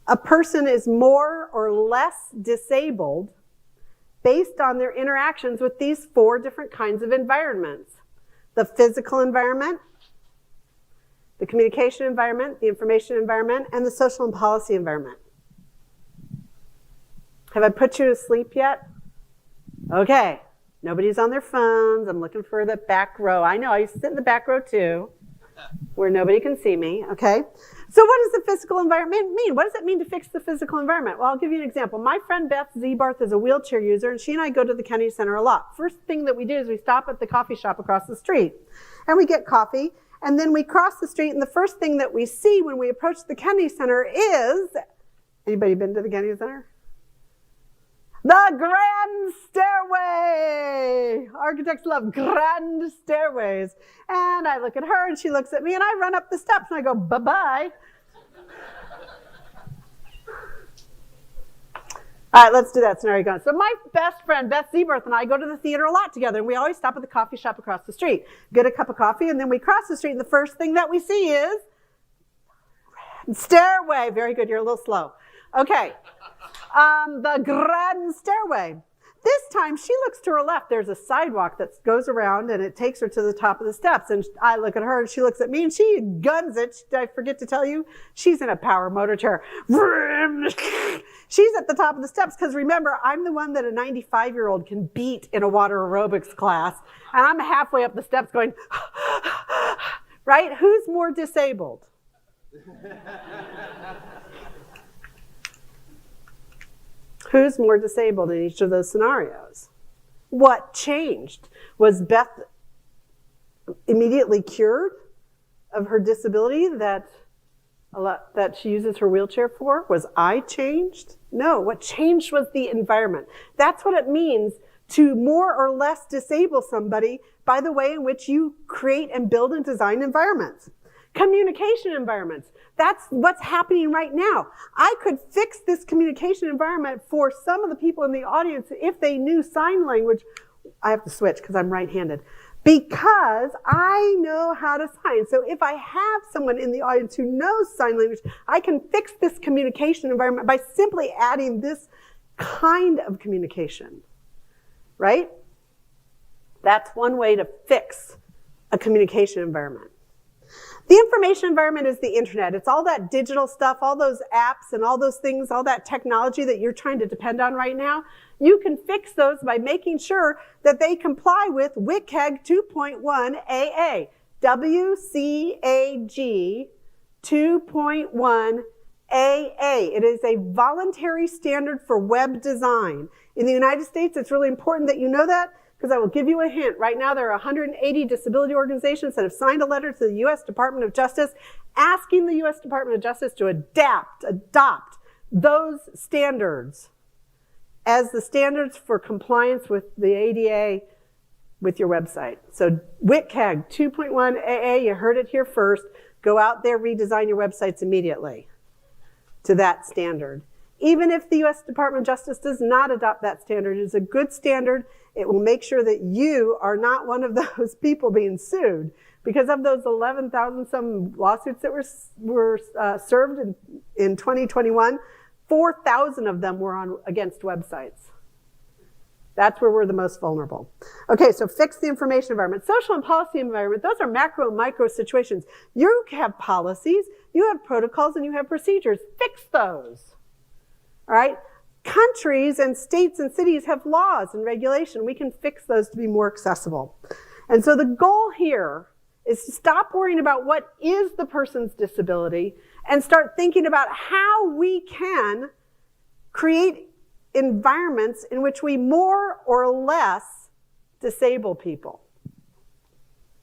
a person is more or less disabled based on their interactions with these 4 different kinds of environments. The physical environment, the communication environment, the information environment, and the social and policy environment. Have I put you to sleep yet? Okay. Nobody's on their phones. I'm looking for the back row. I know, I used to sit in the back row too, where nobody can see me, okay? So what does the physical environment mean? What does it mean to fix the physical environment? Well, I'll give you an example. My friend Beth Zebarth is a wheelchair user, and she and I go to the Kennedy Center a lot. First thing that we do is we stop at the coffee shop across the street, and we get coffee, and then we cross the street, and the first thing that we see when we approach the Kennedy Center is, anybody been to the Kennedy Center? The grand stairway! Architects love grand stairways. And I look at her and she looks at me and I run up the steps and I go, bye-bye. All right, let's do that scenario again. So my best friend, Beth Zebarth, and I go to the theater a lot together, and we always stop at the coffee shop across the street, get a cup of coffee, and then we cross the street, and the first thing that we see is stairway. Very good, you're a little slow. Okay. The grand stairway. This time she looks to her left. There's a sidewalk that goes around and it takes her to the top of the steps. And I look at her and she looks at me and she guns it. Did I forget to tell you? She's in a power motor chair. She's at the top of the steps because remember, I'm the one that a 95-year-old can beat in a water aerobics class. And I'm halfway up the steps going, right? Who's more disabled? Who's more disabled in each of those scenarios? What changed? Was Beth immediately cured of her disability that she uses her wheelchair for? Was I changed? No, what changed was the environment. That's what it means to more or less disable somebody by the way in which you create and build and design environments. Communication environments. That's what's happening right now. I could fix this communication environment for some of the people in the audience if they knew sign language. I have to switch because I'm right-handed. Because I know how to sign. So if I have someone in the audience who knows sign language, I can fix this communication environment by simply adding this kind of communication, right? That's one way to fix a communication environment. The information environment is the internet. It's all that digital stuff, all those apps and all those things, all that technology that you're trying to depend on right now. You can fix those by making sure that they comply with WCAG 2.1 AA. WCAG 2.1 AA. It is a voluntary standard for web design. In the United States, it's really important that you know that, because I will give you a hint. Right now, there are 180 disability organizations that have signed a letter to the U.S. Department of Justice asking the U.S. Department of Justice to adopt those standards as the standards for compliance with the ADA with your website. So WCAG 2.1 AA, you heard it here first. Go out there, redesign your websites immediately to that standard. Even if the U.S. Department of Justice does not adopt that standard, it is a good standard. It will make sure that you are not one of those people being sued. Because of those 11,000 some lawsuits that were served in 2021, 4,000 of them were against websites. That's where we're the most vulnerable. Okay, so fix the information environment. Social and policy environment, those are macro and micro situations. You have policies, you have protocols, and you have procedures. Fix those. All right? Countries and states and cities have laws and regulation. We can fix those to be more accessible. And so the goal here is to stop worrying about what is the person's disability and start thinking about how we can create environments in which we more or less disable people.